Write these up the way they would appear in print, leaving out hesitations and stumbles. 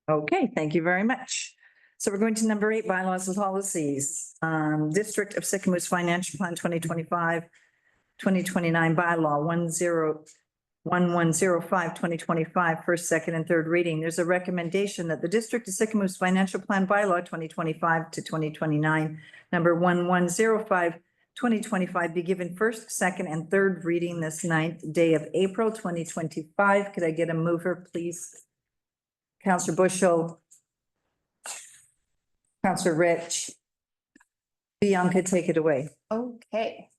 Okay, thank you very much. So we're going to number 8, bylaws and policies. District of Sycamoose Financial Plan 2025, 2029 bylaw 1105, first, second, and third reading. There's a recommendation that the District of Sycamoose Financial Plan bylaw 2025 to 2029, number 1105, 2025 be given first, second, and third reading this 9th day of April 2025. Could I get a mover, please? Councillor Bushel. Councillor Rich. Bianca, take it away. Okay,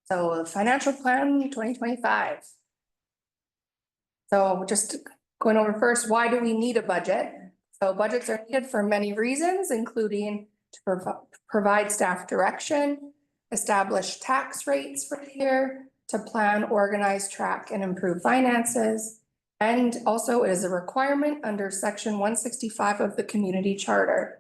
so the financial plan 2025. So just going over first, why do we need a budget? So budgets are needed for many reasons, including to provide staff direction, establish tax rates for the year, to plan, organize, track, and improve finances. And also it is a requirement under section 165 of the community charter.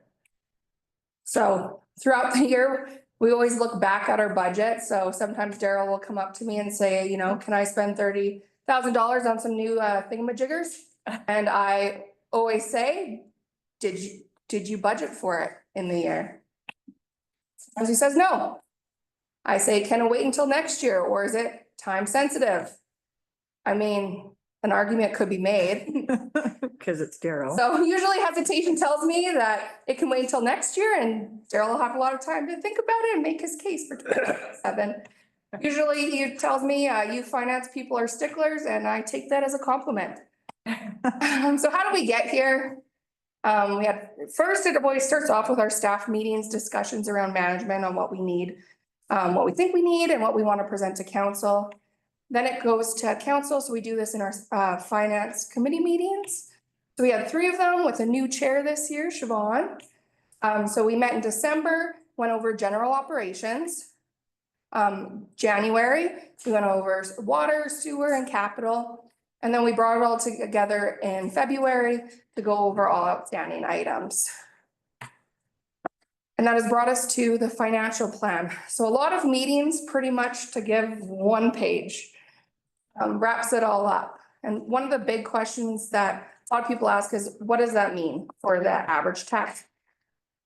So throughout the year, we always look back at our budget. So sometimes Daryl will come up to me and say, you know, can I spend $30,000 on some new thingamajiggers? And I always say, did you budget for it in the year? Sometimes he says no. I say, can it wait until next year, or is it time sensitive? I mean, an argument could be made. Because it's Daryl. So usually hesitation tells me that it can wait until next year, and Daryl will have a lot of time to think about it and make his case for 2027. Usually he tells me, you finance people are sticklers, and I take that as a compliment. So how do we get here? We had first, it always starts off with our staff meetings, discussions around management on what we need, what we think we need, and what we want to present to council. Then it goes to council. So we do this in our finance committee meetings. So we had 3 of them with a new chair this year, Siobhan. So we met in December, went over general operations. January, we went over water, sewer, and capital. And then we brought it all together in February to go over all outstanding items. And that has brought us to the financial plan. So a lot of meetings, pretty much to give 1 page, wraps it all up. And one of the big questions that a lot of people ask is, what does that mean for the average tax?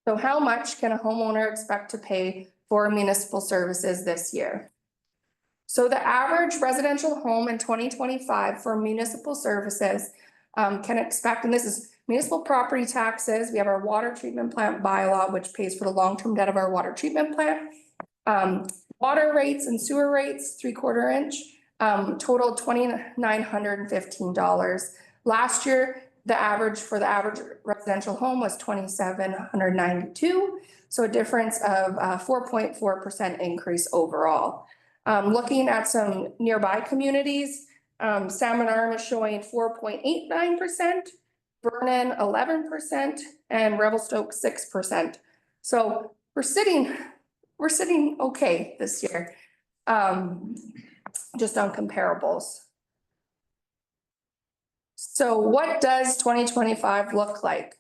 So how much can a homeowner expect to pay for municipal services this year? So the average residential home in 2025 for municipal services can expect, and this is municipal property taxes. We have our water treatment plant bylaw, which pays for the long-term debt of our water treatment plant. Water rates and sewer rates, 3/4 inch, total $2,915. Last year, the average for the average residential home was $2,792. So a difference of 4.4% increase overall. Looking at some nearby communities, Salmon Arm is showing 4.89%, Vernon 11%, and Revelstoke 6%. So we're sitting okay this year, just on comparables. So what does 2025 look like?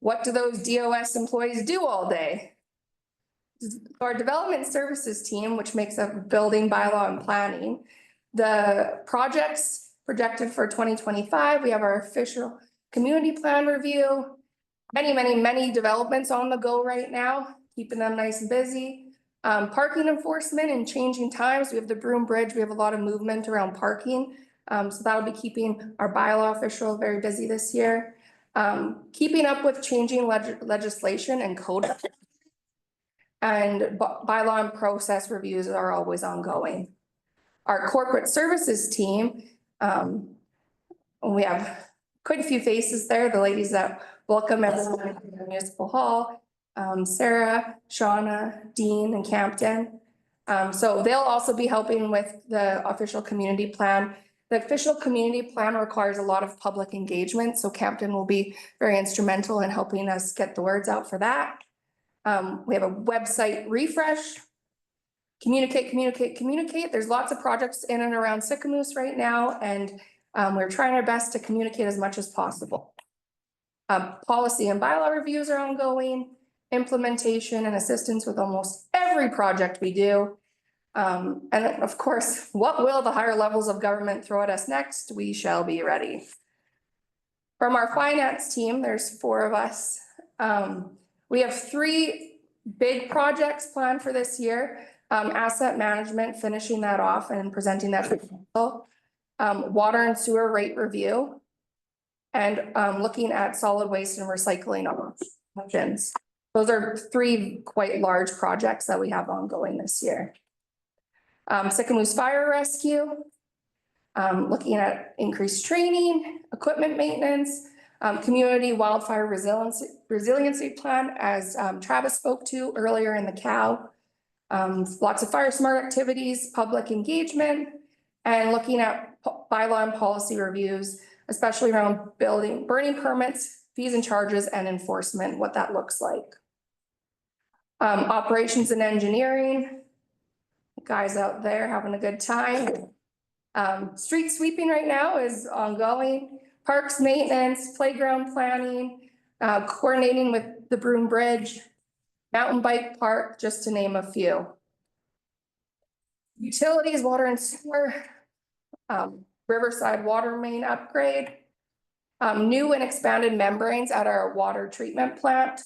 What do those DOS employees do all day? Our development services team, which makes up building, bylaw, and planning, the projects projected for 2025, we have our official community plan review, many developments on the go right now, keeping them nice and busy. Parking enforcement and changing times. We have the Broom Bridge. We have a lot of movement around parking. So that'll be keeping our bylaw official very busy this year. Keeping up with changing legislation and code. And bylaw and process reviews are always ongoing. Our corporate services team, we have quite a few faces there, the ladies that welcome everyone to the municipal hall, Sarah, Shauna, Dean, and Campton. So they'll also be helping with the official community plan. The official community plan requires a lot of public engagement, so Campton will be very instrumental in helping us get the words out for that. We have a website refresh. Communicate. There's lots of projects in and around Sycamoose right now, and we're trying our best to communicate as much as possible. Policy and bylaw reviews are ongoing, implementation and assistance with almost every project we do. And of course, what will the higher levels of government throw at us next? We shall be ready. From our finance team, there's 4 of us. We have 3 big projects planned for this year. Asset management, finishing that off and presenting that to council. Water and sewer rate review. And looking at solid waste and recycling options. Those are 3 quite large projects that we have ongoing this year. Sycamoose Fire Rescue. Looking at increased training, equipment maintenance, community wildfire resiliency plan, as Travis spoke to earlier in the COW. Lots of fire smart activities, public engagement, and looking at bylaw and policy reviews, especially around burning permits, fees and charges, and enforcement, what that looks like. Operations and engineering, guys out there having a good time. Street sweeping right now is ongoing. Parks maintenance, playground planning, coordinating with the Broom Bridge, mountain bike park, just to name a few. Utilities, water and sewer, Riverside water main upgrade, new and expanded membranes at our water treatment plant,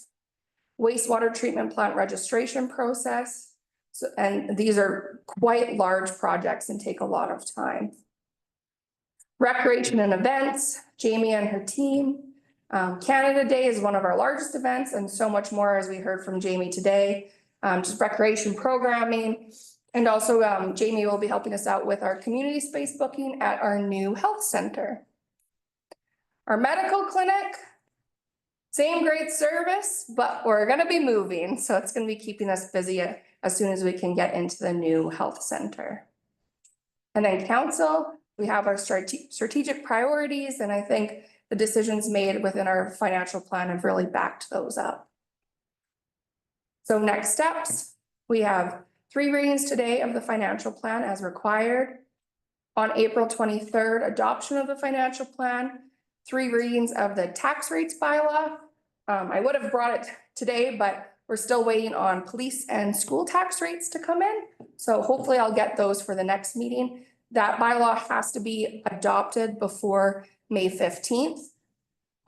wastewater treatment plant registration process. So, and these are quite large projects and take a lot of time. Recreation and events, Jamie and her team. Canada Day is one of our largest events, and so much more, as we heard from Jamie today. Just recreation programming. And also Jamie will be helping us out with our community space booking at our new health center. Our medical clinic, same great service, but we're gonna be moving. So it's gonna be keeping us busy as soon as we can get into the new health center. And then council, we have our strategic priorities, and I think the decisions made within our financial plan have really backed those up. So next steps, we have 3 readings today of the financial plan as required. On April 23rd, adoption of the financial plan, 3 readings of the tax rates bylaw. I would have brought it today, but we're still waiting on police and school tax rates to come in. So hopefully I'll get those for the next meeting. That bylaw has to be adopted before May 15th.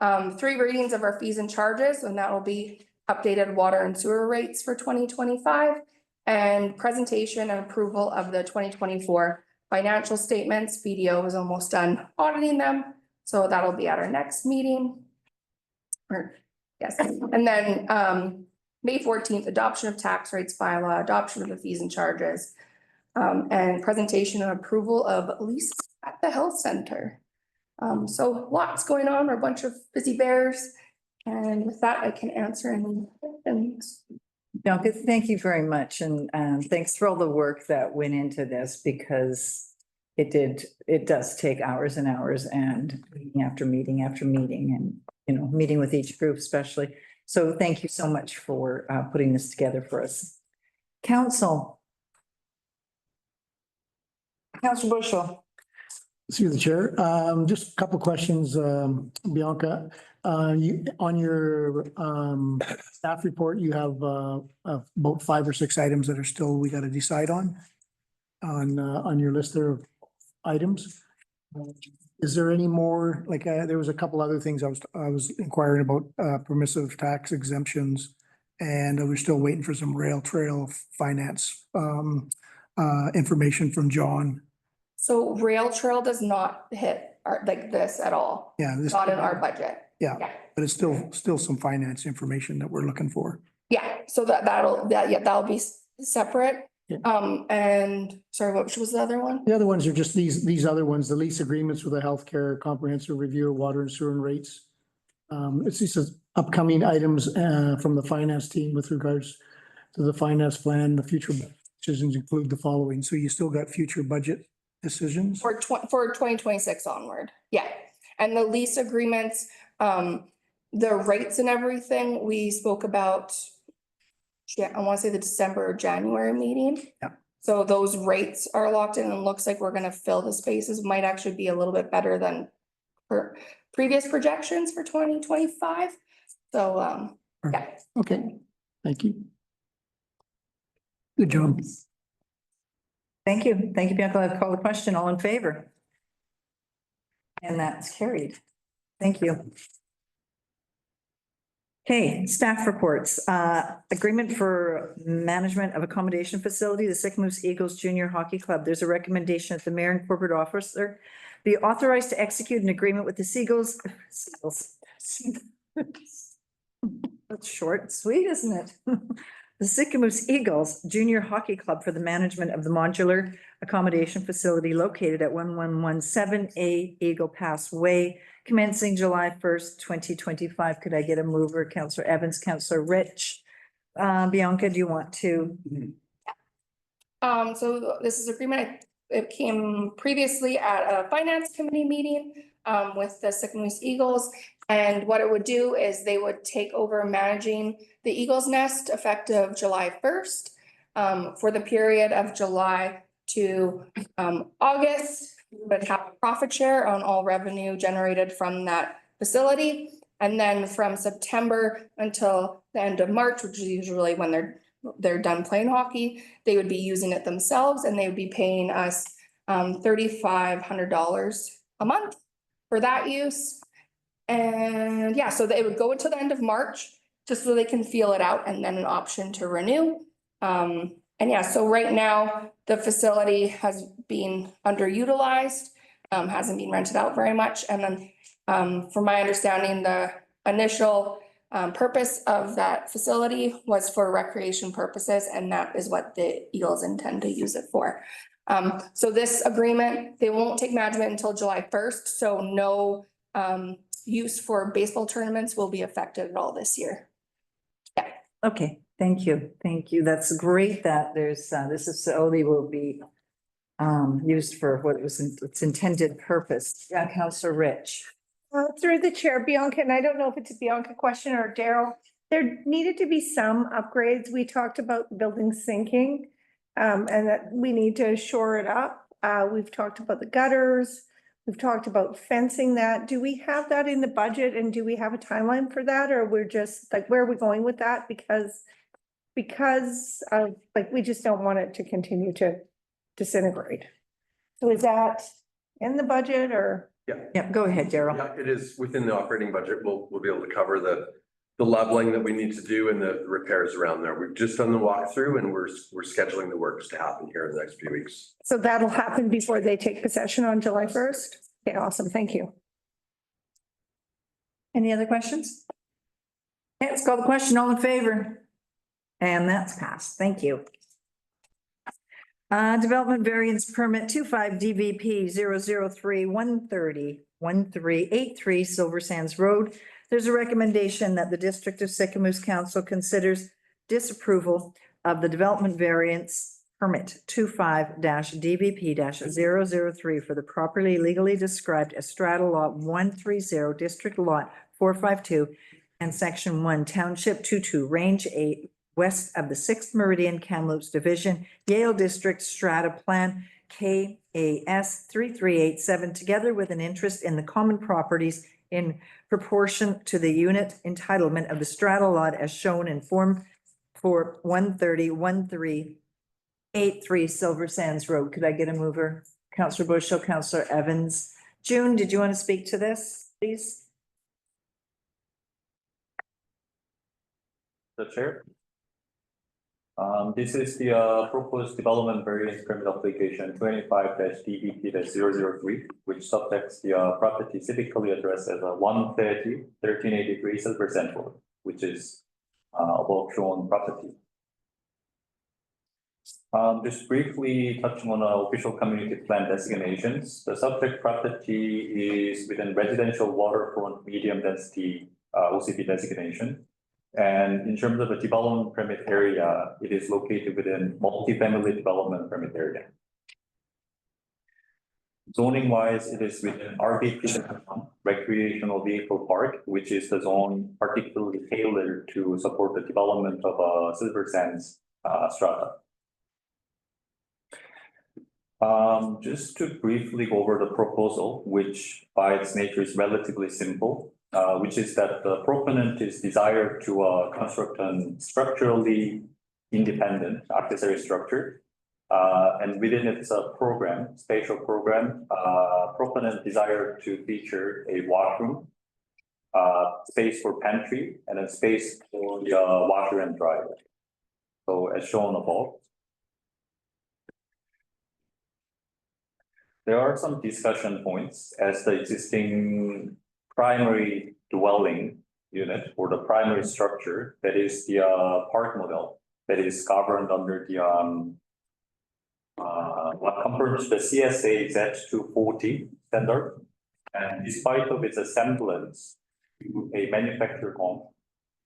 3 readings of our fees and charges, and that will be updated water and sewer rates for 2025. And presentation and approval of the 2024 financial statements. BDO is almost done auditing them, so that'll be at our next meeting. Yes, and then May 14th, adoption of tax rates bylaw, adoption of the fees and charges, and presentation and approval of lease at the health center. So lots going on, we're a bunch of busy bears, and with that, I can answer any questions. Bianca, thank you very much. And thanks for all the work that went into this, because it does take hours and hours, and meeting after meeting after meeting, and, you know, meeting with each group especially. So thank you so much for putting this together for us. Council. Councilor Bushel. Through the chair, just a couple of questions, Bianca. On your staff report, you have about 5 or 6 items that are still we got to decide on your list there of items. Is there any more? Like there was a couple other things I was inquiring about, permissive tax exemptions, and we're still waiting for some rail trail finance information from John. So rail trail does not hit like this at all. Yeah, Not in our budget. Yeah, but it's still some finance information that we're looking for. Yeah, so that'll be separate. Yeah. And sorry, what was the other one? The other ones are just these other ones, the lease agreements with the healthcare comprehensive review of water and sewer and rates. It's these upcoming items from the finance team with regards to the finance plan. The future decisions include the following. So you still got future budget decisions For 2026 onward. Yeah. And the lease agreements, the rates and everything we spoke about, I want to say the December or January meeting. Yeah. So those rates are locked in, and it looks like we're going to fill the spaces. Might actually be a little bit better than for previous projections for 2025. So yeah. Okay, thank you. Good job. Thank you. Thank you, Bianca. I'll call the question. All in favor? And that's carried. Thank you. Okay, staff reports, agreement for management of accommodation facility, the Sycamoose Eagles Junior Hockey Club. There's a recommendation that the mayor and corporate officer be authorized to execute an agreement with the Seagulls. That's short and sweet, isn't it? The Sycamoose Eagles Junior Hockey Club for the management of the modular accommodation facility located at 1117 Eagle Pass Way, commencing July 1st, 2025. Could I get a mover? Councillor Evans, Councillor Rich. Bianca, do you want to? So this is agreement, it came previously at a finance committee meeting with the Sycamoose Eagles. And what it would do is they would take over managing the Eagles Nest effective July 1st for the period of July to August. We would have a profit share on all revenue generated from that facility. And then from September until the end of March, which is usually when they're done playing hockey, they would be using it themselves and they would be paying us $3,500 a month for that use. And yeah, so they would go until the end of March, just so they can feel it out and then an option to renew. And yeah, so right now, the facility has been underutilized, hasn't been rented out very much. And then from my understanding, the initial purpose of that facility was for recreation purposes, and that is what the Eagles intend to use it for. So this agreement, they won't take management until July 1st, so no use for baseball tournaments will be affected at all this year. Yeah. Okay, thank you. Thank you. That's great that there's, this facility will be used for what it was, its intended purpose. Yeah, Councillor Rich. Through the chair, Bianca, and I don't know if it's a Bianca question or Daryl, there needed to be some upgrades. We talked about building sinking, and that we need to shore it up. We've talked about the gutters. We've talked about fencing that. Do we have that in the budget and do we have a timeline for that? Or we're just like, where are we going with that? Because of, like, we just don't want it to continue to disintegrate. So is that in the budget or? Yeah, go ahead, Daryl. Yeah, it is within the operating budget. We'll be able to cover the leveling that we need to do and the repairs around there. We've just done the walkthrough and we're scheduling the works to happen here in the next few weeks. So that'll happen before they take possession on July 1st? Okay, awesome. Thank you. Any other questions? Okay, let's call the question. All in favor? And that's passed. Thank you. Development variance permit 25 DVP 003 130 1383 Silver Sands Road. There's a recommendation that the District of Sycamoose Council considers disapproval of the development variance permit 25-DVP-003 for the properly legally described Estrada Lot 130, District Lot 452, and Section 1, Township 22, Range 8, west of the 6th Meridian, Kamloops Division, Yale District Strata Plan, KAS 3387, together with an interest in the common properties in proportion to the unit entitlement of the strata lot as shown in Form 1383 Silver Sands Road. Could I get a mover? Councillor Bushel, Councillor Evans. June, did you want to speak to this, please? The chair. This is the proposed development variance permit application 25-DBP-003, which subjects the property typically addressed as 130 1383 Silver Sands Road, which is above shown property. Just briefly touching on official community plan designations, the subject property is within residential waterfront medium density OCP designation. And in terms of the development permit area, it is located within multifamily development permit area. Zoning wise, it is within RVP recreational vehicle park, which is the zone particularly tailored to support the development of Silver Sands strata. Just to briefly go over the proposal, which by its nature is relatively simple. Which is that the proponent is desired to construct a structurally independent accessory structure. And within its spatial program, proponent desired to feature a washroom, space for pantry, and then space for the washer and dryer. So as shown above. There are some discussion points as the existing primary dwelling unit or the primary structure that is the park model that is governed under the what confirms the CSA Z240 standard. And despite of its semblance to a manufactured home,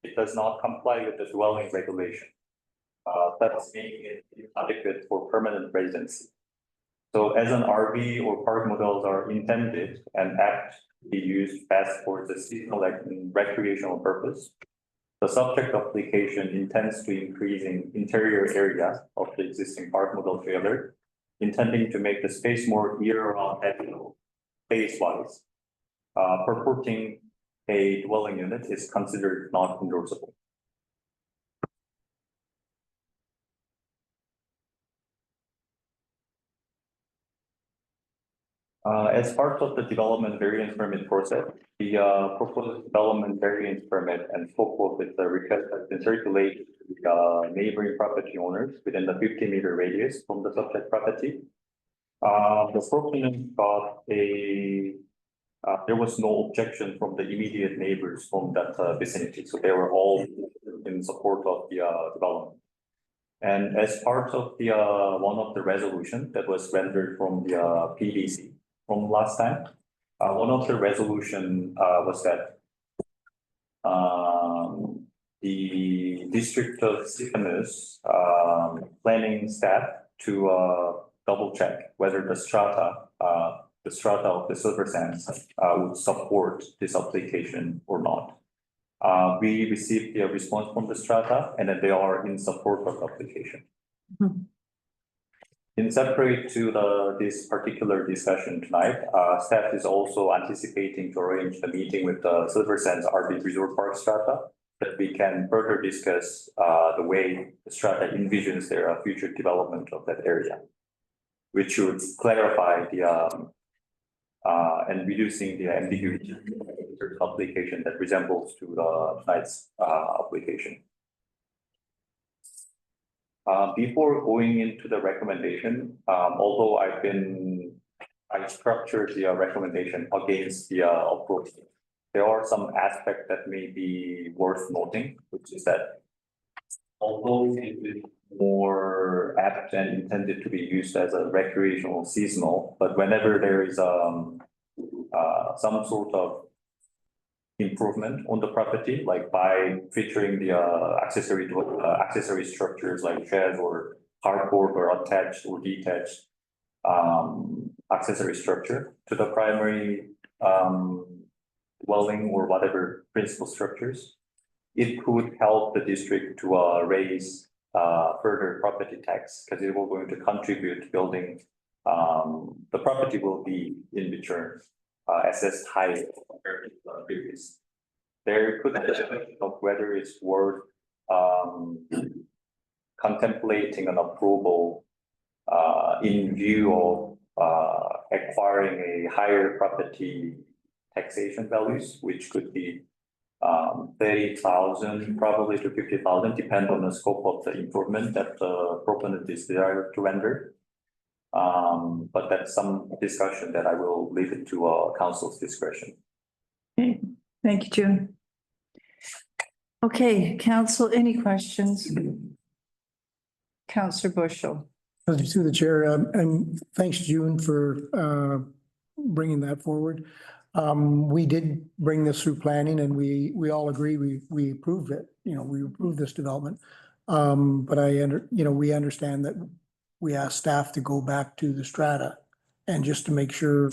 it does not comply with the dwelling regulation. That's making it inadequate for permanent residency. So as an RV or park models are intended and apt to be used best for the seasonal and recreational purpose, the subject application intends to increasing interior area of the existing park model trailer, intending to make the space more year-round habitable, space-wise. Purporting a dwelling unit is considered not endorsable. As part of the development variance permit process, the proposed development variance permit and scope of its request has been circulated to the neighboring property owners within the 50-meter radius from the subject property. The proponent got there was no objection from the immediate neighbors from that vicinity, so they were all in support of the development. And as part of the one of the resolution that was rendered from the PDC from last time, one of the resolution was that the district of Sycamus planning staff to double check whether the strata of the silver sands would support this application or not. We received the response from the strata and that they are in support of the application. In separate to this particular discussion tonight, staff is also anticipating to arrange the meeting with the Silver Sands RV Resort Park strata that we can further discuss the way the strata envisions their future development of that area, which would clarify the and reducing the ambiguity of application that resembles to the tonight's application. Before going into the recommendation, although I structured the recommendation against the approach, there are some aspects that may be worth noting, which is that although it is more apt and intended to be used as a recreational seasonal, but whenever there is some sort of improvement on the property, like by featuring the accessory structures like shed or carport or attached or detached accessory structure to the primary dwelling or whatever principal structures, it could help the district to raise further property tax because it will going to contribute to building the property will be in return assessed higher compared to the previous. There could be a question of whether it's worth contemplating an approval in view of acquiring a higher property taxation values, which could be 30,000 probably to 50,000, depend on the scope of the improvement that the proponent is desired to render. But that's some discussion that I will leave it to council's discretion. Okay, thank you, June. Okay, council, any questions? Councillor Bushel. Through the chair, and thanks, June, for bringing that forward. We did bring this through planning and we all agree, we approved it, we approved this development. But we understand that we asked staff to go back to the strata and just to make sure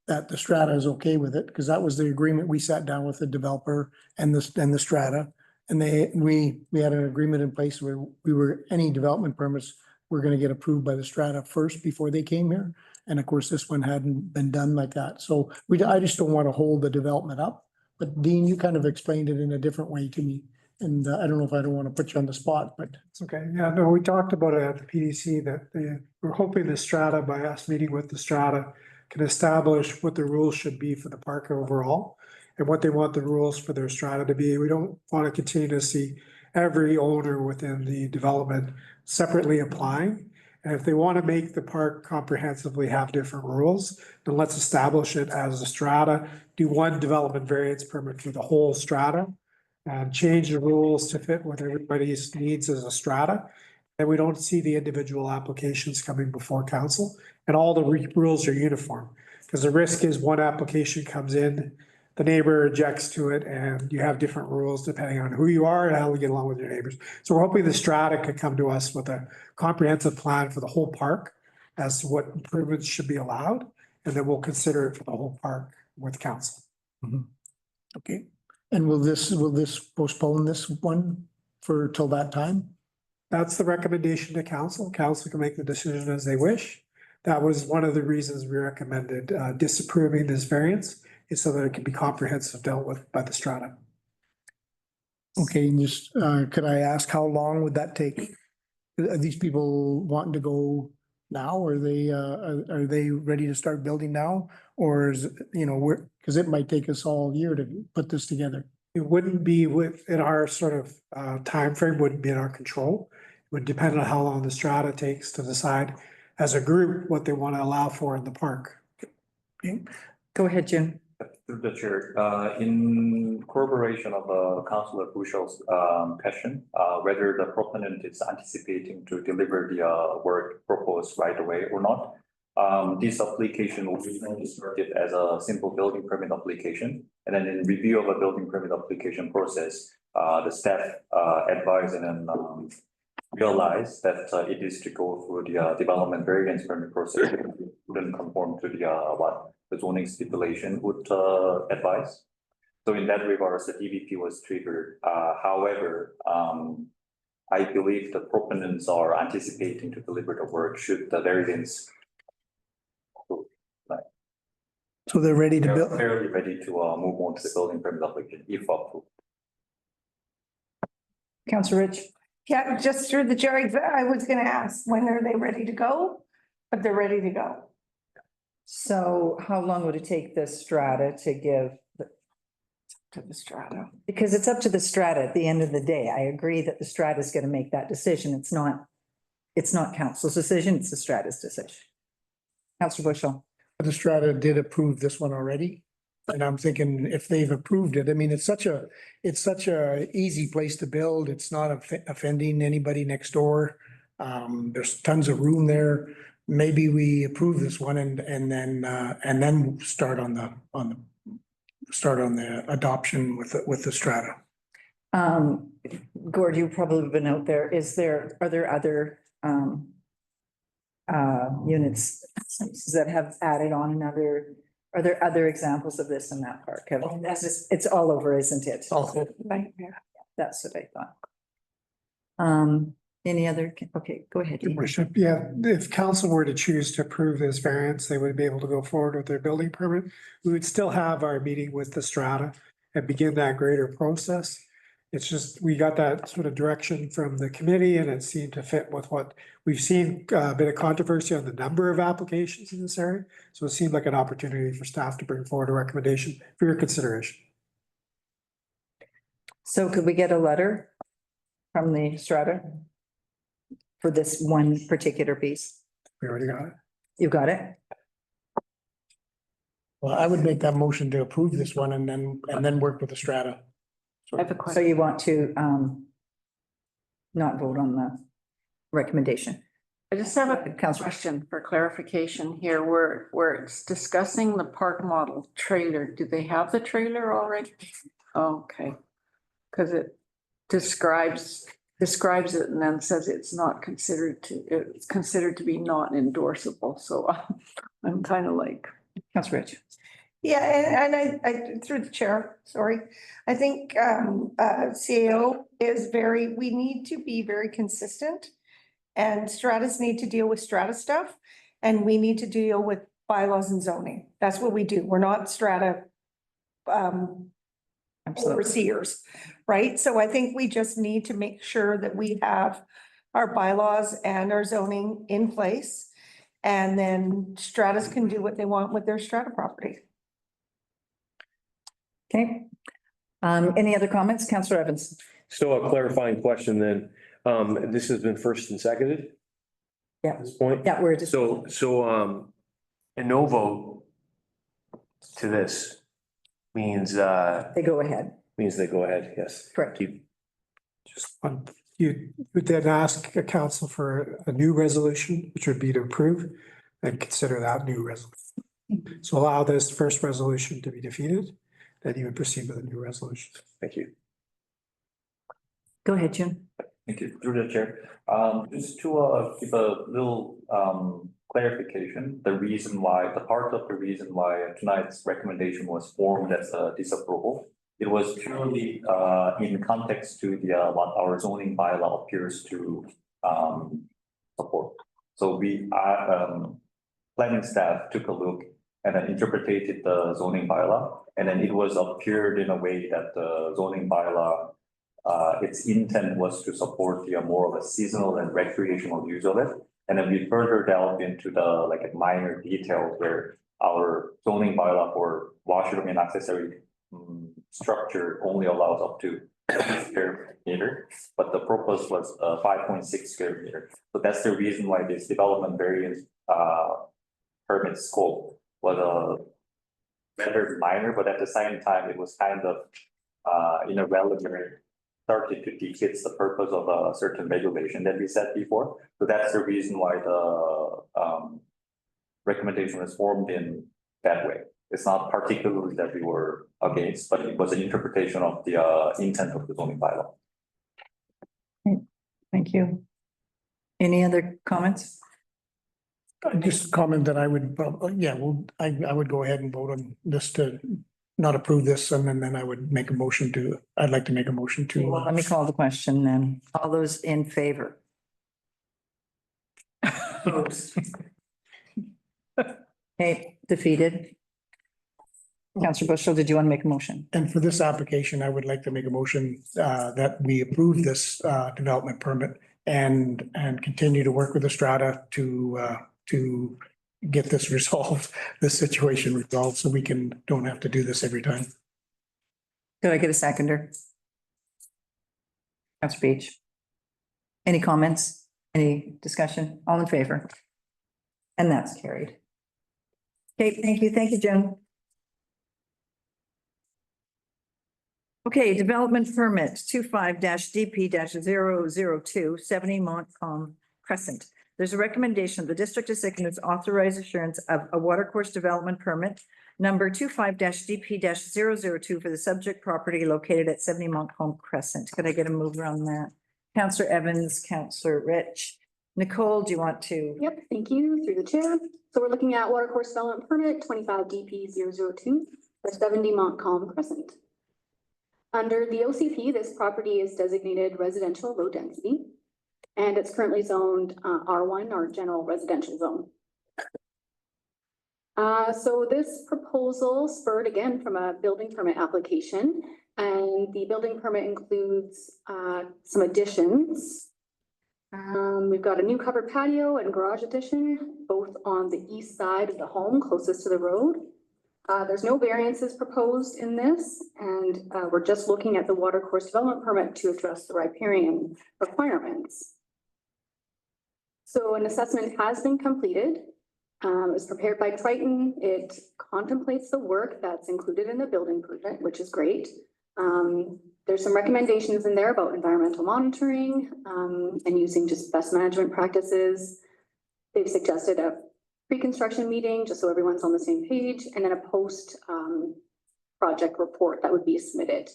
that the strata is okay with it, because that was the agreement. We sat down with the developer and the strata, and we had an agreement in place where any development permits were going to get approved by the strata first before they came here. And of course, this one hadn't been done like that. So I just don't want to hold the development up. But Dean, you kind of explained it in a different way to me. And I don't know if I don't want to put you on the spot, but. It's okay. Yeah, no, we talked about it at the PDC that we're hoping the strata, by us meeting with the strata, can establish what the rules should be for the park overall. and what they want the rules for their strata to be. We don't want to continue to see every owner within the development separately applying. And if they want to make the park comprehensively have different rules, then let's establish it as a strata, do one development variance permit for the whole strata, and change the rules to fit what everybody's needs as a strata. And we don't see the individual applications coming before council, and all the rules are uniform. Because the risk is one application comes in, the neighbor objects to it, and you have different rules depending on who you are and how you get along with your neighbors. So we're hoping the strata could come to us with a comprehensive plan for the whole park as to what improvements should be allowed, and then we'll consider it for the whole park with council. Okay, and will this postpone this one for till that time? That's the recommendation to council. Council can make the decision as they wish. That was one of the reasons we recommended disapproving this variance, is so that it can be comprehensive dealt with by the strata. Okay, and just, could I ask how long would that take? Are these people wanting to go now? Are they ready to start building now? Or is, because it might take us all year to put this together. It wouldn't be within our sort of timeframe, wouldn't be in our control. It would depend on how long the strata takes to decide as a group what they want to allow for in the park. Okay. Go ahead, Jim. Through the chair, in corroboration of Councillor Bushel's question, whether the proponent is anticipating to deliver the work proposed right away or not. This application will be started as a simple building permit application, and then in review of a building permit application process, the staff advise and then realize that it is to go through the development variance permit process. It wouldn't conform to what the zoning stipulation would advise. So in that regards, the DVP was triggered. However, I believe the proponents are anticipating to deliver the work should the variance. So they're ready to They're build. fairly ready to move on to the building permit application if approved. Councillor Rich. Yeah, just through the chair, I was gonna ask, when are they ready to go? But they're ready to go. So how long would it take the strata to give? To the strata? Because it's up to the strata at the end of the day. I agree that the strata is going to make that decision. It's not council's decision, it's the strata's decision. Councillor Bushel. The strata did approve this one already. And I'm thinking if they've approved it, I mean, it's such a easy place to build. It's not offending anybody next door. There's tons of room there. Maybe we approve this one and then start on the adoption with the strata. Gord, you've probably been out there. Are there other units that have added on another? Are there other examples of this in that park? It's all over, isn't it? That's what I thought. Any other? Okay, go ahead. Your worship, yeah, if council were to choose to approve this variance, they would be able to go forward with their building permit. We would still have our meeting with the strata and begin that greater process. It's just, we got that sort of direction from the committee and it seemed to fit with what we've seen, a bit of controversy on the number of applications in this area. So it seemed like an opportunity for staff to bring forward a recommendation for your consideration. So could we get a letter from the strata for this one particular piece? We already got it. You got it? Well, I would make that motion to approve this one and then work with the strata. So you want to not vote on the recommendation? I just have a Councillor. question for clarification here, where it's discussing the park model trailer. Do they have the trailer already? Okay, because it describes it and then says it's considered to be not endorsable. So I'm kind of like. Councillor Rich. Yeah, and I, through the chair, sorry, I think CAO is we need to be very consistent. And stratas need to deal with strata stuff, and we need to deal with bylaws and zoning. That's what we do. We're not strata overseers, right? So I think we just need to make sure that we have our bylaws and our zoning in place. And then stratas can do what they want with their strata property. Okay. Any other comments? Councillor Evans? So a clarifying question then, this has been first and seconded? Yeah. At this point? Yeah, we're just. A no vote to this means, They go ahead. they go ahead, yes. Correct. Keep- Just one, you would then ask a council for a new resolution, which would be to approve and consider that new resolution. So allow this first resolution to be defeated, then you would proceed with a new resolution. Thank you. Go ahead, June. Thank you, through the chair. Just to give a little clarification, the reason why, the part of the reason why tonight's recommendation was formed as a disapproval. It was purely in context to the what our zoning bylaw appears to support. So we planning staff took a look and then interpreted the zoning bylaw, and then it was appeared in a way that the zoning bylaw its intent was to support the more of a seasonal and recreational use of it. And then we further delved into the like minor details where our zoning bylaw for washroom and accessory structure only allows up to square meter, but the purpose was 5.6 square meter. So that's the reason why this development variance permit scope was rather minor, but at the same time, it was kind of irrelevant, started to defeat the purpose of a certain regulation that we said before. So that's the reason why the recommendation was formed in that way. It's not particularly that we were against, but it was an interpretation of the intent of the zoning bylaw. Thank you. Any other comments? Just comment that I would, I would go ahead and vote on this to not approve this, and then I would make a motion to, I'd like to make a motion Well, to. let me call the question then. All those in favor? Opposed? Okay, defeated. Councillor Bushel, did you want to make a motion? And for this application, I would like to make a motion that we approve this development permit and continue to work with the strata to get this resolved, this situation resolved, so we don't have to do this every time. Did I get a seconder? Councillor Beach. Any comments? Any discussion? All in favor? And that's carried. Okay, thank you. Thank you, Joan. Okay, development permit 25-DP-002 70 Montcalm Crescent. There's a recommendation of the District of Sycamore authorize assurance of a watercourse development permit number 25-DP-002 for the subject property located at 70 Montcalm Crescent. Could I get a mover on that? Councillor Evans, Councillor Rich. Nicole, do you want to? Yep, thank you, through the chair. So we're looking at watercourse development permit 25-DP-002 for 70 Montcalm Crescent. Under the OCP, this property is designated residential low density, and it's currently zoned R1 or general residential zone. So this proposal spurred again from a building permit application, and the building permit includes some additions. We've got a new covered patio and garage addition, both on the east side of the home closest to the road. There's no variances proposed in this, and we're just looking at the watercourse development permit to address the riparian requirements. So an assessment has been completed. It was prepared by Triton. It contemplates the work that's included in the building permit, which is great. There's some recommendations in there about environmental monitoring and using just best management practices. They've suggested a pre-construction meeting, just so everyone's on the same page, and then a post project report that would be submitted.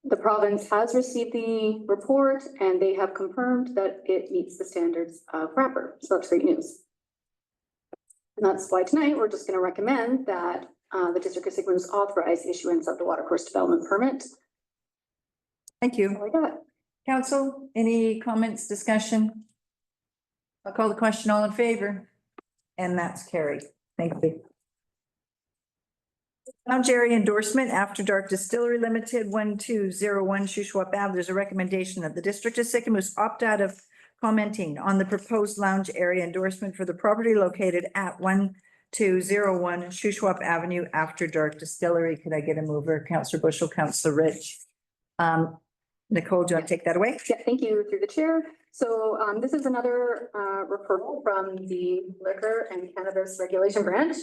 The province has received the report and they have confirmed that it meets the standards of RAPR. So that's great news. And that's why tonight we're just going to recommend that the District of Sycamore authorize issuance of the watercourse development permit. Thank you. That's all I got. Council, any comments, discussion? I'll call the question. All in favor? And that's carried. Thank you. Lounge area endorsement, After Dark Distillery Limited, 1201 Shuswap Ave. There's a recommendation that the District of Sycamore opt out of commenting on the proposed lounge area endorsement for the property located at 1201 Shuswap Avenue After Dark Distillery. Could I get a mover? Counselor Bushel, Counselor Rich. Nicole, do you want to take that away? Yeah, thank you through the chair. So this is another referral from the Liquor and Cannabis Regulation Branch.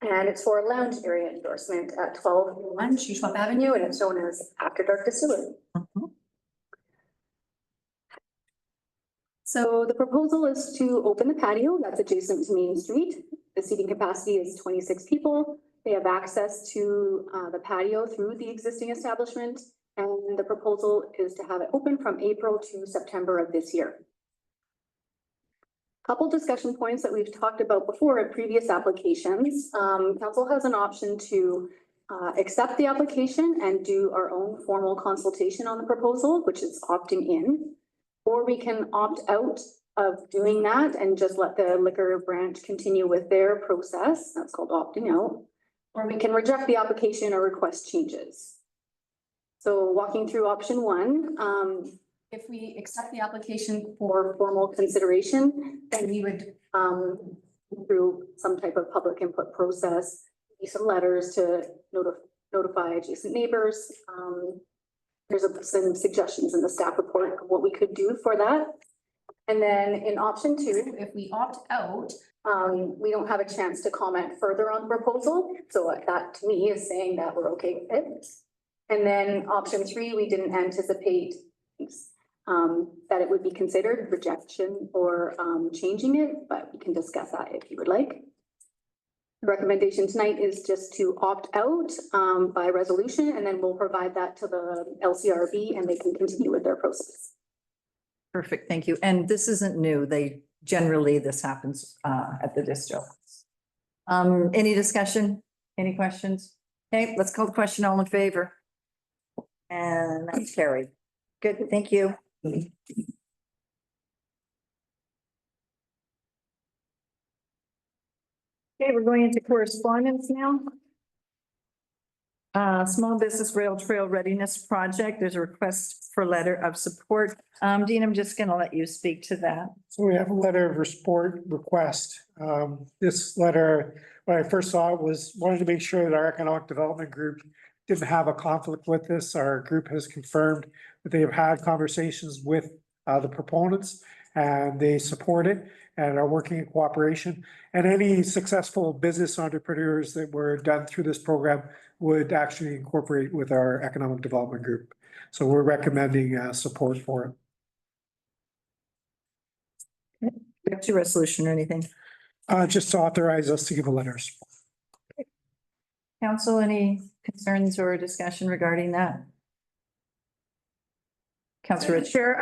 And it's for a lounge area endorsement at 1201 Shuswap Avenue, and it's known as After Dark Distillery. So the proposal is to open the patio that's adjacent to Main Street. The seating capacity is 26 people. They have access to the patio through the existing establishment. And the proposal is to have it open from April to September of this year. Couple discussion points that we've talked about before in previous applications. Council has an option to accept the application and do our own formal consultation on the proposal, which is opting in. Or we can opt out of doing that and just let the liquor branch continue with their process. That's called opting out. Or we can reject the application or request changes. So walking through option one, if we accept the application for formal consideration, then we would go through some type of public input process, some letters to notify adjacent neighbors. There's some suggestions in the staff report of what we could do for that. And then in option two, if we opt out, we don't have a chance to comment further on the proposal. So that to me is saying that we're okay with it. And then option three, we didn't anticipate that it would be considered rejection or changing it, but we can discuss that if you would like. The recommendation tonight is just to opt out by resolution, and then we'll provide that to the LCRB and they can continue with their process. Perfect, thank you. And this isn't new. This happens at the distro. Any discussion? Any questions? Okay, let's call the question. All in favor? And that's carried. Good, thank you. Okay, we're going into correspondence now. Small Business Rail Trail Readiness Project, there's a request for letter of support. Dean, I'm just gonna let you speak to that. So we have a letter of support request. This letter, when I first saw it, wanted to make sure that our economic development group didn't have a conflict with this. Our group has confirmed that they have had conversations with the proponents and they support it and are working in cooperation. And any successful business entrepreneurs that were done through this program would actually incorporate with our economic development group. So we're recommending support for it. Got your resolution or anything? Just to authorize us to give a letter of support. Council, any concerns or discussion regarding that? Councilor Rich. Chair,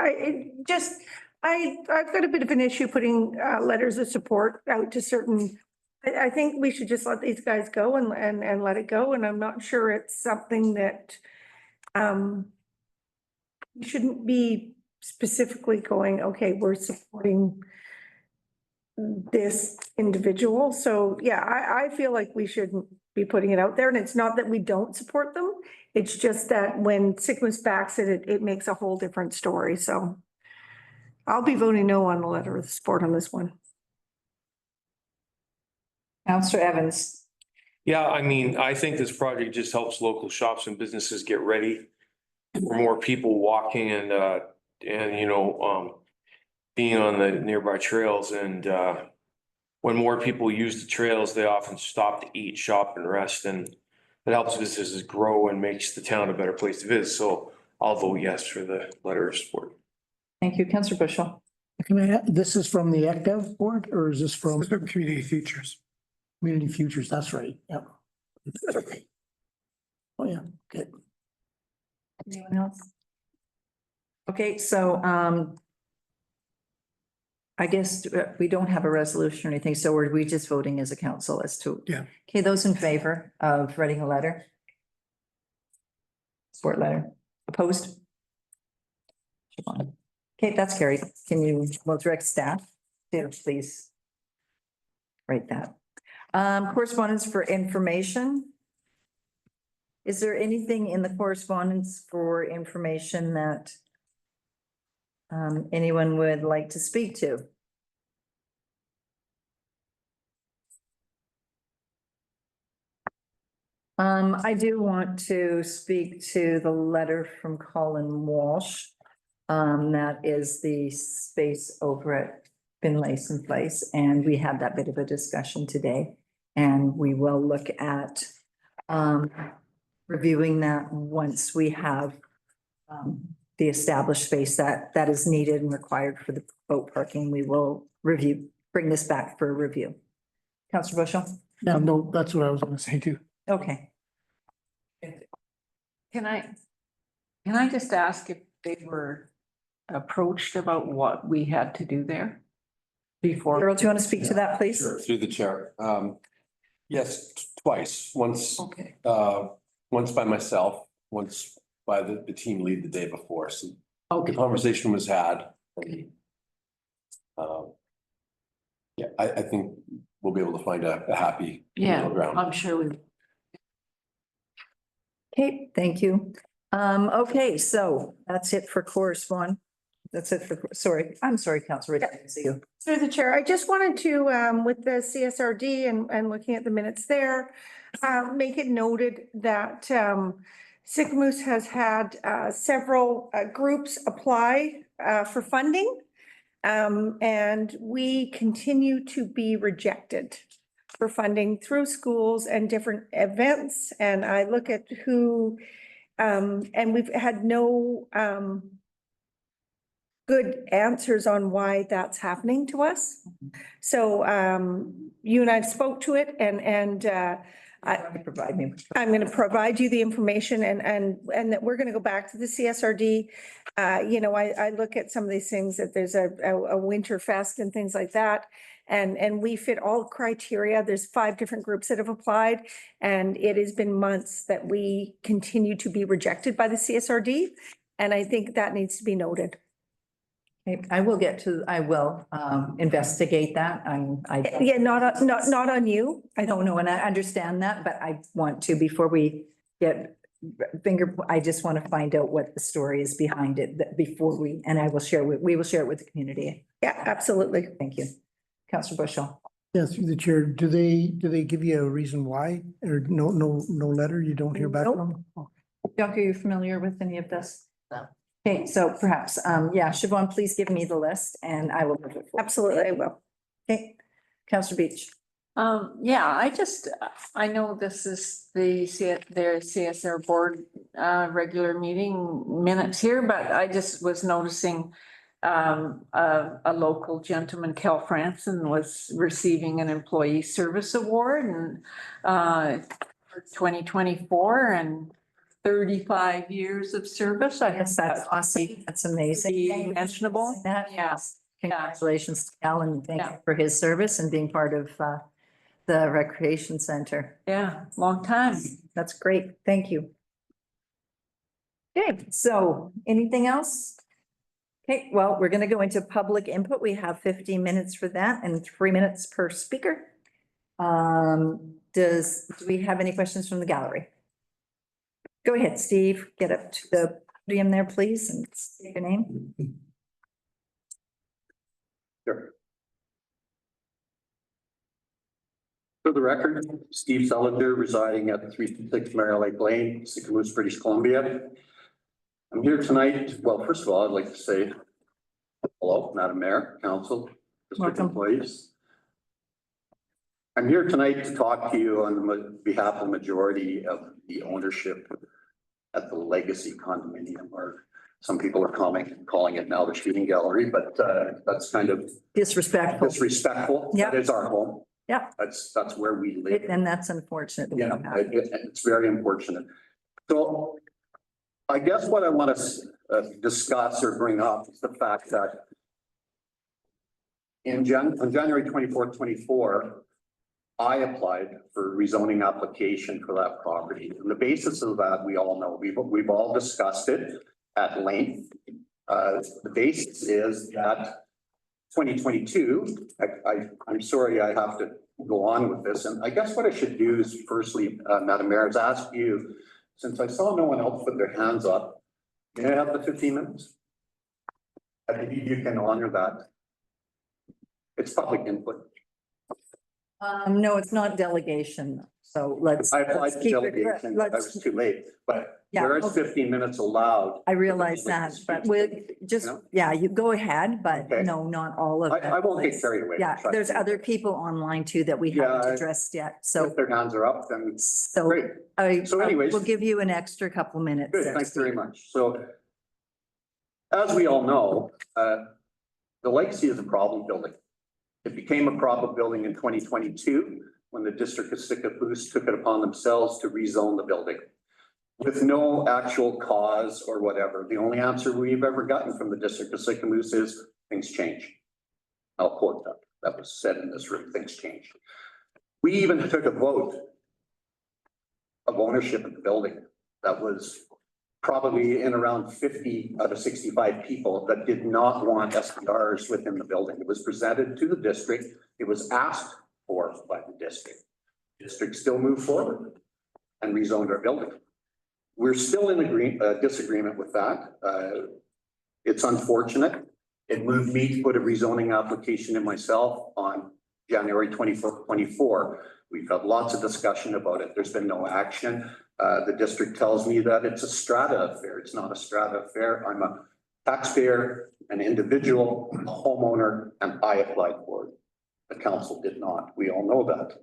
I've got a bit of an issue putting letters of support out to certain. I think we should just let these guys go and let it go, and I'm not sure it's something that we shouldn't be specifically going, okay, we're supporting this individual. So yeah, I feel like we shouldn't be putting it out there, and it's not that we don't support them. It's just that when Sigmus backs it, it makes a whole different story. So I'll be voting no on the letter of support on this one. Councilor Evans. Yeah, I mean, I think this project just helps local shops and businesses get ready for more people walking and being on the nearby trails. And when more people use the trails, they often stop to eat, shop and rest, and it helps businesses grow and makes the town a better place to visit. So I'll vote yes for the letter of support. Thank you. Councilor Bushel. This is from the ECDev board or is this from Community Futures. Community Futures? That's right. Yep. Oh, yeah, good. Anyone else? Okay, so I guess we don't have a resolution or anything, so are we just voting as a council as to? Yeah. Okay, those in favor of writing a letter? Support letter. Opposed? Okay, that's carried. Can you, well, direct staff to please write that. Correspondence for information. Is there anything in the correspondence for information that anyone would like to speak to? I do want to speak to the letter from Colin Walsh. That is the space over at Finlayson Place, and we had that bit of a discussion today. And we will look at reviewing that once we have the established space that is needed and required for the boat parking. We will bring this back for a review. Councillor Bushel? Yeah, no, that's what I was gonna say too. Okay. Can I just ask if they were approached about what we had to do there? Before, Earl, do you want to speak to that, please? Sure, through the chair. Yes, twice. Once, okay, once by myself, once by the team lead the day before. So the okay, conversation was had. Yeah, I think we'll be able to find a happy yeah, middle ground. I'm sure we. Okay, thank you. Okay, so that's it for correspondence. That's it for, I'm sorry, Councillor Ridley, I see you. Through the chair, I just wanted to, with the CSRD and looking at the minutes there, make it noted that Sicamous has had several groups apply for funding. And we continue to be rejected for funding through schools and different events. And I look at who, and we've had no good answers on why that's happening to us. So you and I spoke to it and Provide me. I'm going to provide you the information and that we're going to go back to the CSRD. You know, I look at some of these things that there's a winter fest and things like that. And we fit all criteria. There's 5 different groups that have applied. And it has been months that we continue to be rejected by the CSRD. And I think that needs to be noted. Okay, I will investigate that. Yeah, not on you. I don't know, and I understand that, but I want to, before we get I just want to find out what the story is behind it before we will share it with the community. Yeah, absolutely. Thank you. Councillor Bushel. Yeah, through the chair, do they give you a reason why or no letter? You don't hear back Nope. from them? Bianca, are you familiar with any of this? No. Okay, so perhaps, yeah, Siobhan, please give me the list and I will move it forward. Absolutely, I will. Okay, Councillor Beach. Yeah, I know this is their CSR board, regular meeting minutes here, but I just was noticing a local gentleman, Kel Franson, was receiving an employee service award and for 2024 and 35 years of service. I Yes, think that's awesome. That's amazing. be mentionable. That, Yes. congratulations to Cal and thank you Yeah. for his service and being part of the recreation center. Yeah, long time. That's great. Thank you. Okay, so anything else? Okay, well, we're going to go into public input. We have 15 minutes for that and 3 minutes per speaker. Do we have any questions from the gallery? Go ahead, Steve. Get up to the podium there, please, and state your name. Sure. For the record, Steve Selinger, residing at 366 Mary Lake Lane, Sicamous, British Columbia. I'm here tonight. Well, first of all, I'd like to say hello, Madam Mayor, Council, District Welcome. employees. I'm here tonight to talk to you on behalf of the majority of the ownership at the Legacy condominium, or some people are calling it now the shooting gallery, but that's kind of Disrespectful. disrespectful. Yeah. That is our home. Yeah. That's where we live. And that's unfortunate. that we Yeah, don't have it. it's very unfortunate. So I guess what I want to discuss or bring up is the fact that on January 24th, 24, I applied for a rezoning application for that property. And the basis of that, we all know, we've all discussed it at length. The basis is that 2022, I'm sorry, I have to go on with this. And I guess what I should do is firstly, Madam Mayor, is ask you, since I saw no one else put their hands up, may I have the 15 minutes? I believe you can honor that. It's public input. No, it's not delegation. So let's I applied let's for keep it, delegation, I was too late, but Yeah, whereas okay. 15 minutes allowed. I realize that, but we'll just, You know? yeah, you go ahead, but Okay. no, not all of it. I won't get please. carried away. Yeah, Trust there's me. other people online too that we Yeah, haven't I- addressed yet, so, If their hands are up, then so great. So anyways- we'll give you an extra couple minutes. Good, there, thanks very Steve. much. So as we all know, the legacy is a problem building. It became a problem building in 2022 when the district of Sicamous took it upon themselves to rezone the building with no actual cause or whatever. The only answer we've ever gotten from the district of Sicamous is things change. I'll quote that. That was said in this room, things change. We even took a vote of ownership of the building that was probably in around 50 out of 65 people that did not want SDRs within the building. It was presented to the district. It was asked for by the district. District still moved forward and rezoned our building. We're still in disagreement with that. It's unfortunate. It moved me to put a rezoning application in myself on January 24th, 24. We've had lots of discussion about it. There's been no action. The district tells me that it's a strata affair. It's not a strata affair. I'm a taxpayer, an individual, a homeowner, and I applied for it. The council did not. We all know that.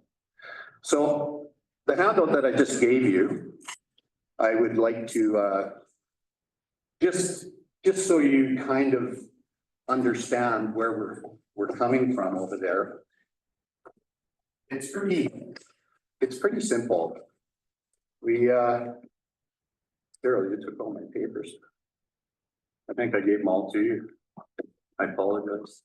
So the handout that I just gave you, I would like to just so you kind of understand where we're coming from over there. It's pretty simple. Daryl, you took all my papers. I think I gave them all to you. I apologize.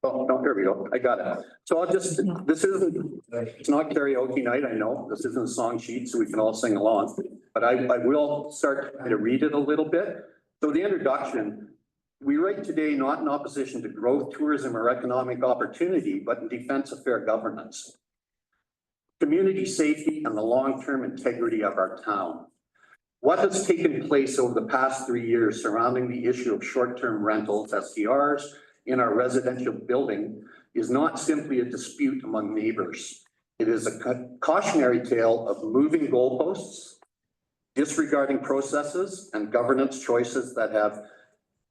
Oh, no, here we go. I got it. So it's not karaoke night, I know. This isn't a song sheet, so we can all sing along. But I will start to read it a little bit. So the introduction, we write today not in opposition to growth, tourism, or economic opportunity, but in defense of fair governance, community safety, and the long-term integrity of our town. What has taken place over the past 3 years surrounding the issue of short-term rentals, STRs, in our residential building is not simply a dispute among neighbors. It is a cautionary tale of moving goalposts, disregarding processes and governance choices that have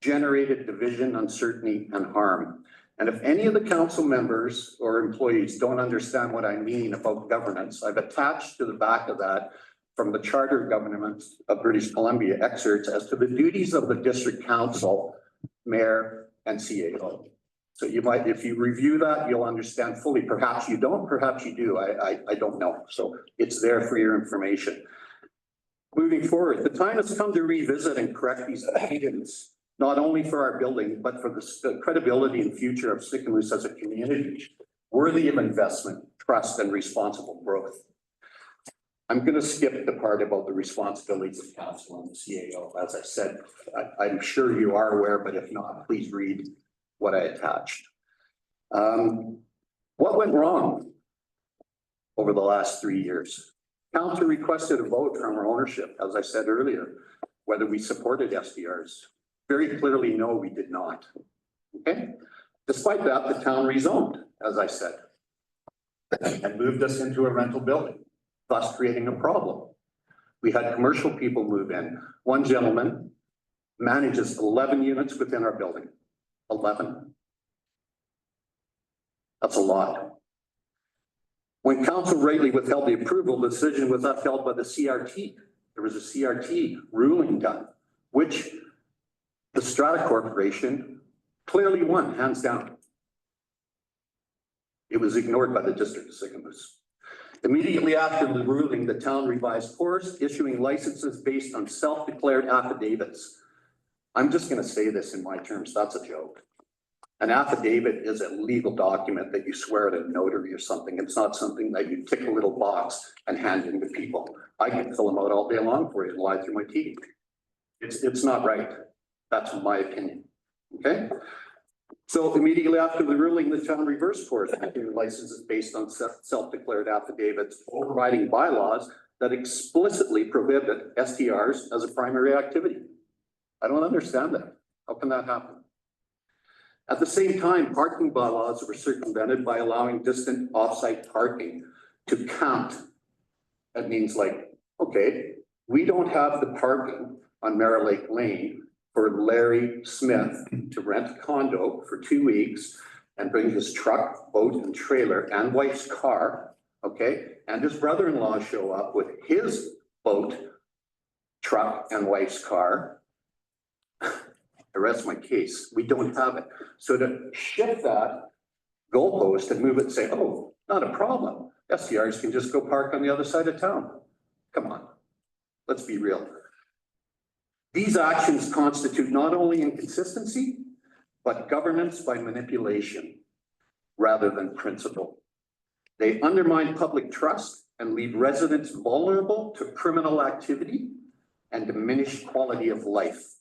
generated division, uncertainty, and harm. And if any of the council members or employees don't understand what I mean about governance, I've attached to the back of that from the Charter of Government of British Columbia excerpts as to the duties of the district council, mayor, and CAO. So you might, if you review that, you'll understand fully. Perhaps you don't, perhaps you do. I don't know. So it's there for your information. Moving forward, the time has come to revisit and correct these items, not only for our building, but for the credibility and future of Sicamous as a community, worthy of investment, trust, and responsible growth. I'm going to skip the part about the responsibilities of council and the CAO. As I said, I'm sure you are aware, but if not, please read what I attached. What went wrong over the last 3 years? Council requested a vote from our ownership, as I said earlier, whether we supported SDRs. Very clearly, no, we did not. Okay. Despite that, the town rezoned, as I said, and moved us into a rental building, thus creating a problem. We had commercial people move in. One gentleman manages 11 units within our building. 11. That's a lot. When council rightly withheld the approval, the decision was upheld by the CRT. There was a CRT ruling done, which the Strata Corporation clearly won, hands down. It was ignored by the district of Sicamous. Immediately after the ruling, the town revised course, issuing licenses based on self-declared affidavits. I'm just going to say this in my terms, that's a joke. An affidavit is a legal document that you swear at a notary or something. It's not something that you tick a little box and hand in to people. I can fill them out all day long for you and lie through my teeth. It's not right. That's my opinion. Okay. So immediately after the ruling, the town reversed course, issuing licenses based on self-declared affidavits, overriding bylaws that explicitly prohibit STRs as a primary activity. I don't understand that. How can that happen? At the same time, parking bylaws were circumvented by allowing distant off-site parking to count. That means like, okay, we don't have the parking on Mara Lake Lane for Larry Smith to rent a condo for 2 weeks and bring his truck, boat and trailer and wife's car, okay? And his brother-in-law show up with his boat, truck and wife's car. The rest of my case, we don't have it. So to shift that goalpost and move it and say, oh, not a problem. STRs can just go park on the other side of town. Come on, let's be real. These actions constitute not only inconsistency, but governance by manipulation rather than principle. They undermine public trust and leave residents vulnerable to criminal activity and diminish quality of life.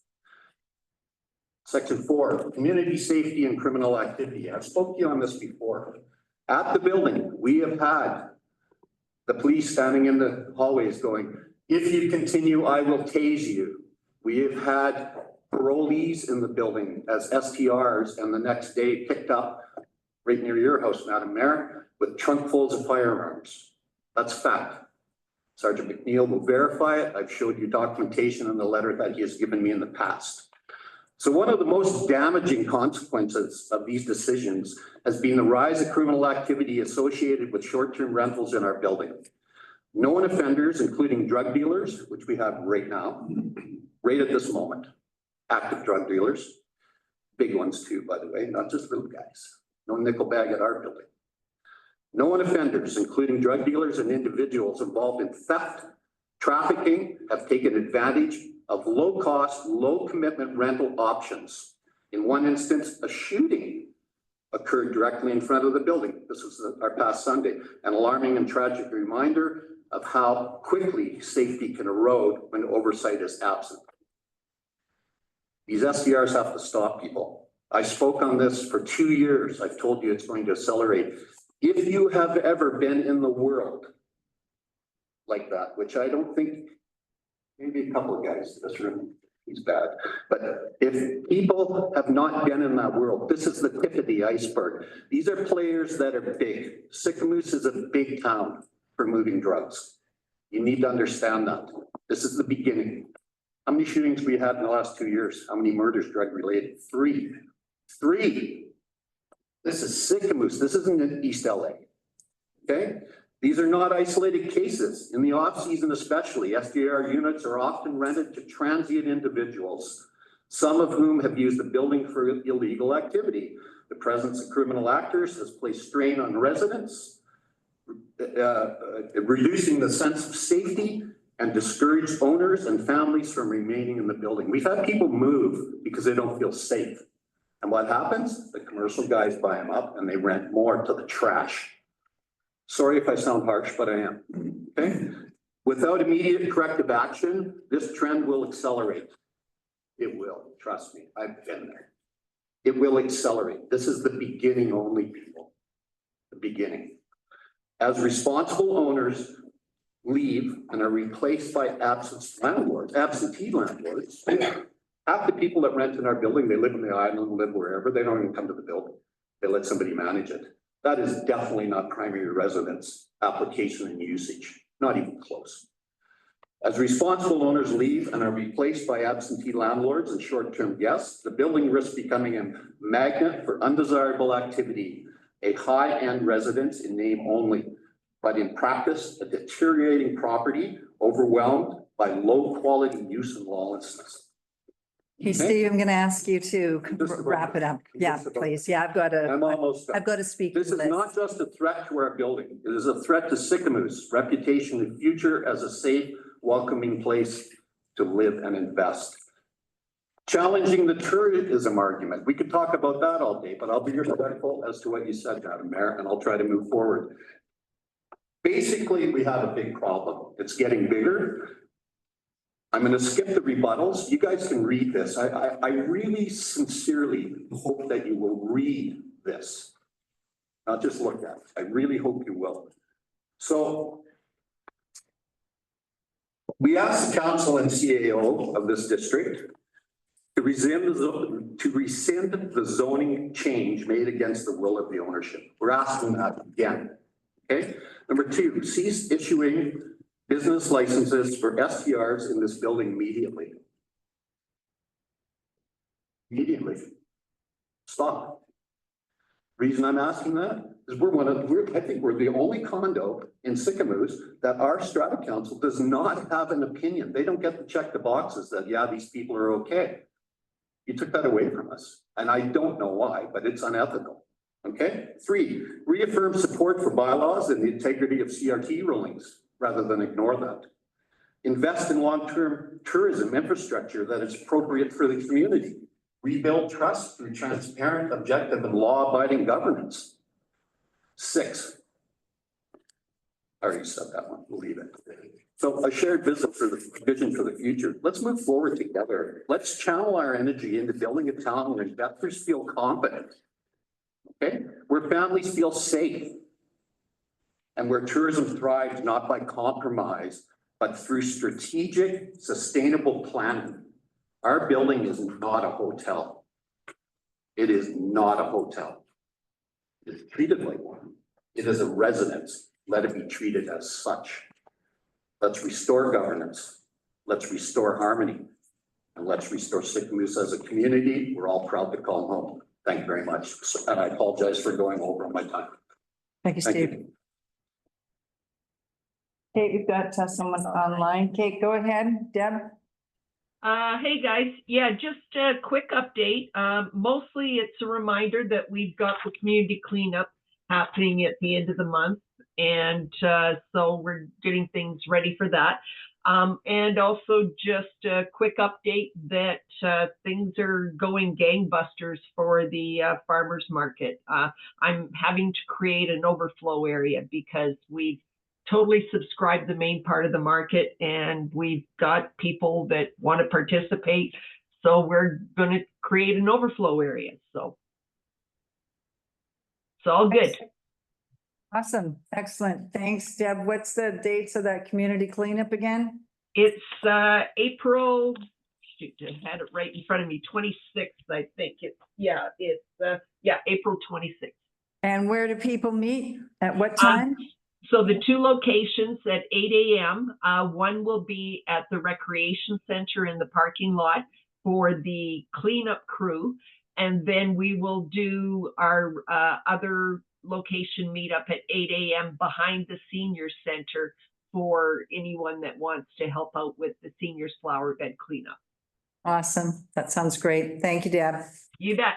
Section 4, community safety and criminal activity. I've spoke to you on this before. At the building, we have had the police standing in the hallways going, if you continue, I will tase you. We have had parolees in the building as STRs and the next day picked up right near your house, Madam Mayor, with trunkfuls of firearms. That's fact. Sergeant McNeil will verify it. I've showed you documentation in the letter that he has given me in the past. So one of the most damaging consequences of these decisions has been the rise of criminal activity associated with short-term rentals in our building. Known offenders, including drug dealers, which we have right now, right at this moment, active drug dealers, big ones too, by the way, not just little guys. No nickel bag at our building. Known offenders, including drug dealers and individuals involved in theft, trafficking, have taken advantage of low-cost, low-commitment rental options. In one instance, a shooting occurred directly in front of the building. This was our past Sunday, an alarming and tragic reminder of how quickly safety can erode when oversight is absent. These SDRs have to stop, people. I spoke on this for 2 years. I've told you it's going to accelerate. If you have ever been in the world like that, which I don't think, maybe a couple of guys in this room, he's bad. But if people have not been in that world, this is the tip of the iceberg. These are players that are big. Sycamoose is a big town for moving drugs. You need to understand that. This is the beginning. How many shootings we had in the last 2 years? How many murders drug related? 3. 3. This is Sycamoose. This isn't in East LA. Okay? These are not isolated cases. In the off season especially, SDR units are often rented to transient individuals, some of whom have used the building for illegal activity. The presence of criminal actors has placed strain on residents, reducing the sense of safety and discouraged owners and families from remaining in the building. We've had people move because they don't feel safe. And what happens? The commercial guys buy them up and they rent more to the trash. Sorry if I sound harsh, but I am, okay? Without immediate corrective action, this trend will accelerate. It will, trust me, I've been there. It will accelerate. This is the beginning only, people, the beginning. As responsible owners leave and are replaced by absentee landlords, half the people that rent in our building, they live in the island, live wherever, they don't even come to the building. They let somebody manage it. That is definitely not primary residence application and usage, not even close. As responsible owners leave and are replaced by absentee landlords and short-term guests, the building risks becoming a magnet for undesirable activity, a high-end residence in name only, but in practice, a deteriorating property overwhelmed by low-quality use and lawlessness. Hey, Steve, I'm going to ask you to Just about- wrap it up. Yeah, just about- please. Yeah, I'm almost done. I've got to speak. This to is not just a threat to our building. It is a threat to Sycamoose's reputation and future as a safe, welcoming place to live and invest. Challenging the tourism argument. We could talk about that all day, but I'll be respectful as to what you said, Madam Mayor, and I'll try to move forward. Basically, we have a big problem. It's getting bigger. I'm going to skip the rebuttals. You guys can read this. I really sincerely hope that you will read this, not just look at it. I really hope you will. So we asked the council and CAO of this district to to rescind the zoning change made against the will of the ownership. We're asking that again. Okay. Number two, cease issuing business licenses for STRs in this building immediately. Immediately. Stop. Reason I'm asking that is I think we're the only condo in Sycamoose that our strata council does not have an opinion. They don't get to check the boxes that, yeah, these people are okay. You took that away from us. And I don't know why, but it's unethical. Okay. Three, reaffirm support for bylaws and the integrity of CRT rulings rather than ignore that. Invest in long-term tourism infrastructure that is appropriate for the community. Rebuild trust through transparent, objective, and law-abiding governance. Six. I already said that one, we'll leave it. So a shared vision for the future. Let's move forward together. Let's channel our energy into building a town where investors feel confident. Okay, where families feel safe. And where tourism thrives not by compromise, but through strategic, sustainable planning. Our building is not a hotel. It is not a hotel. It's treated like one. It is a residence. Let it be treated as such. Let's restore governance. Let's restore harmony. And let's restore Sycamoose as a community we're all proud to call home. Thank you very much. And I apologize for going over my time. Thank you, Steve. Kate, we've got someone online. Kate, go ahead. Deb? Hey guys, yeah, just a quick update. Mostly it's a reminder that we've got the community cleanup happening at the end of the month. And so we're getting things ready for that. And also just a quick update that things are going gangbusters for the farmers market. I'm having to create an overflow area because we've totally subscribed the main part of the market and we've got people that want to participate. So we're going to create an overflow area. So it's all good. Awesome. Excellent. Thanks, Deb. What's the dates of that community cleanup again? It's April, shoot, I had it right in front of me, 26th, I think. It's April 26th. And where do people meet? At what time? So the two locations at 8 a.m. One will be at the recreation center in the parking lot for the cleanup crew. And then we will do our other location meetup at 8 a.m. behind the senior center for anyone that wants to help out with the seniors flower bed cleanup. Awesome. That sounds great. Thank you, Deb. You bet.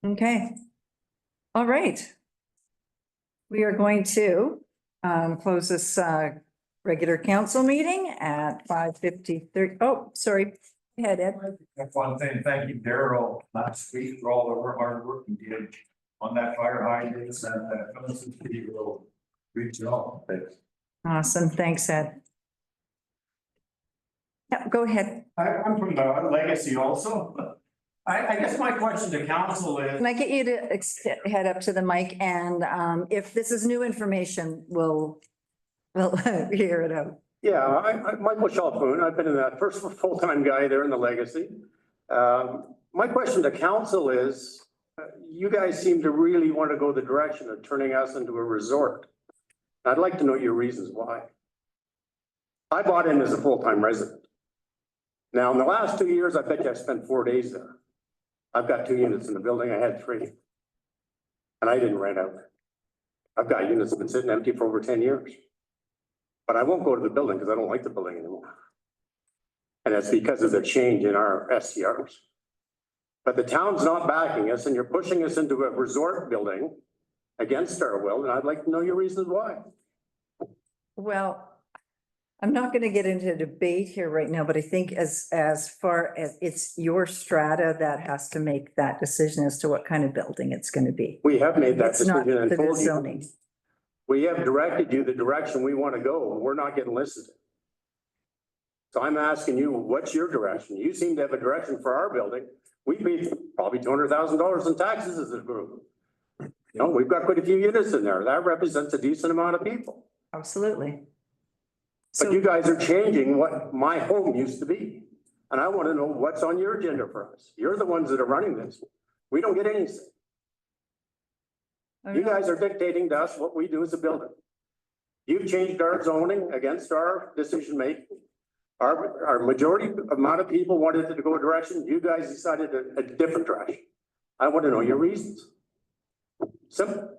Okay. All right. We are going to close this regular council meeting at 5:53. Oh, sorry. Go ahead, Ed. That's one thing. Thank you, Daryl, last week for all the hard work you did on that fire hydrants and Phillips's City Road. Great job. Thanks. Awesome. Thanks, Ed. Yeah, go ahead. I'm from the Legacy also. I guess my question to council is. Can I get you to head up to the mic and if this is new information, we'll hear it out. Yeah, I'm Michael Chalfoun. I've been in that first full-time guy there in the Legacy. My question to council is, you guys seem to really want to go the direction of turning us into a resort. I'd like to know your reasons why. I bought in as a full-time resident. Now, in the last 2 years, I bet you I've spent 4 days there. I've got 2 units in the building. I had 3. And I didn't rent out. I've got units that have been sitting empty for over 10 years. But I won't go to the building because I don't like the building anymore. And it's because of the change in our SCRs. But the town's not backing us and you're pushing us into a resort building against our will. And I'd like to know your reasons why. Well, I'm not going to get into a debate here right now, but I think as far as it's your strata that has to make that decision as to what kind of building it's going to be. We have made that It's not decision and the told you. zoning. We have directed you the direction we want to go, and we're not getting listened. So I'm asking you, what's your direction? You seem to have a direction for our building. We paid probably $200,000 in taxes as a group. You know, we've got quite a few units in there. That represents a decent amount of people. Absolutely. But you guys are changing what my home used to be. And I want to know what's on your agenda for us. You're the ones that are running this. We don't get any say. You guys are dictating to us what we do as a builder. You've changed our zoning against our decision making. Our majority amount of people wanted it to go a direction. You guys decided a different direction. I want to know your reasons. Simple.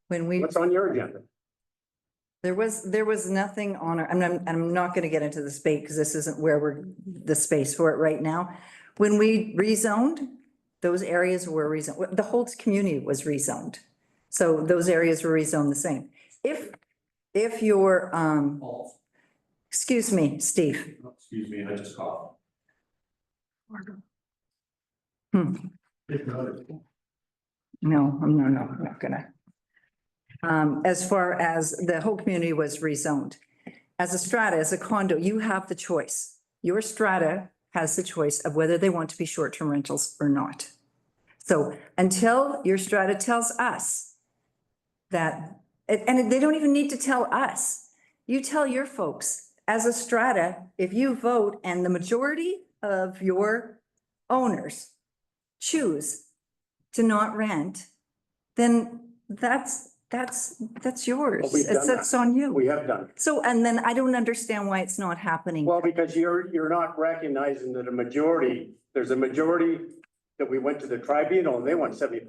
What's on your agenda? There was nothing on our, I'm not gonna get into the debate because this isn't where we're the space for it right now. When we rezoned, those areas were rezoned, the whole community was rezoned. So those areas were rezoned the same. If you're, excuse me, Steve. Excuse me, I just coughed. No, I'm not gonna. As far as the whole community was rezoned. As a strata, as a condo, you have the choice. Your strata has the choice of whether they want to be short-term rentals or not. So until your strata tells us that, and they don't even need to tell us. You tell your folks, as a strata, if you vote and the majority of your owners choose to not rent, then that's yours. Well, we've done That's that. on you. We have done. So, and then I don't understand why it's not happening. Well, because you're not recognizing that there's a majority that we went to the tribunal and they want 75%,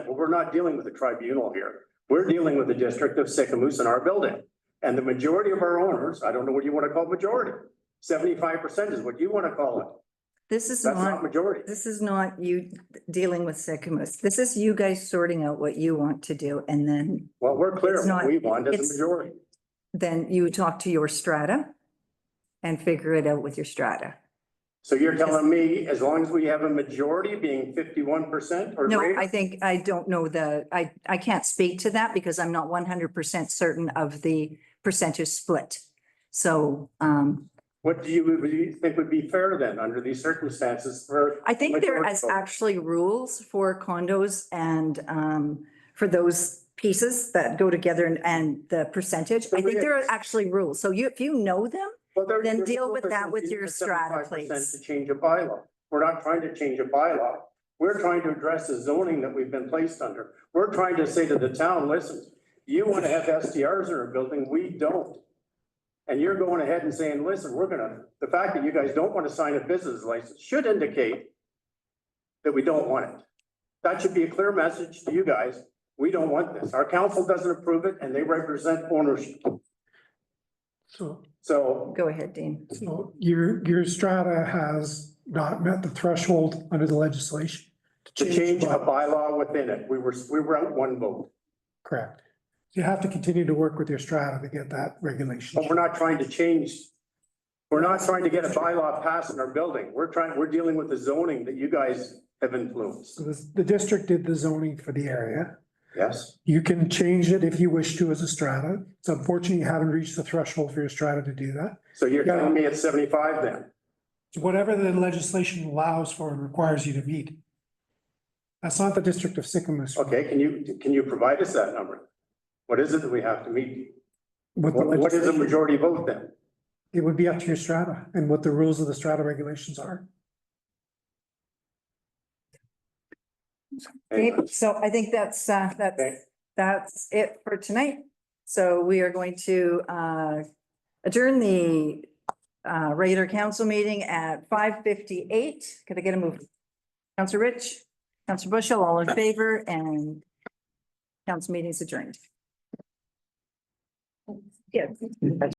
but we're not dealing with the tribunal here. We're dealing with the district of Sycamoose in our building. And the majority of our owners, I don't know what you want to call majority, 75% is what you want to call it. This is That's not not, majority. this is not you dealing with Sycamoose. This is you guys sorting out what you want to do. And then, Well, we're clear It's what not- we want as a it's- majority. then you talk to your strata and figure it out with your strata. So you're telling me as long as we have a majority being 51% or No, greater? I think, I don't know I can't speak to that because I'm not 100% certain of the percentage split. So, What do you think would be fair then under these circumstances for? I think there majority is vote? actually rules for condos and for those pieces that go together and the percentage. I think there are actually rules. So if you know them, Well, then there's deal no with that with your difference strata, in 75% please. To change a bylaw. We're not trying to change a bylaw. We're trying to address the zoning that we've been placed under. We're trying to say to the town, listen, you want to have STRs in our building, we don't. And you're going ahead and saying, listen, the fact that you guys don't want to sign a business license should indicate that we don't want it. That should be a clear message to you guys. We don't want this. Our council doesn't approve it and they represent ownership. So Go ahead, Dean. So your strata has not met the threshold under the legislation. to change a bylaw within it, we were out one vote. Correct. You have to continue to work with your strata to get that regulation. But we're not trying to change. We're not trying to get a bylaw passed in our building. We're dealing with the zoning that you guys have influenced. So the district did the zoning for the area. Yes? You can change it if you wish to as a strata. It's unfortunate you haven't reached the threshold for your strata to do that. So you're telling me it's 75 then? Whatever the legislation allows for and requires you to meet. That's not the district of Sycamoose. Okay, can you provide us that number? What is it that we have to meet? What the What is the legislation- majority vote then? It would be up to your strata and what the rules of the strata regulations are. Okay, so I think that's it for tonight. So we are going to adjourn the regular council meeting at 5:58. Could I get a move? Councilor Rich, Councilor Bushel, all in favor, and council meeting is adjourned. Yes.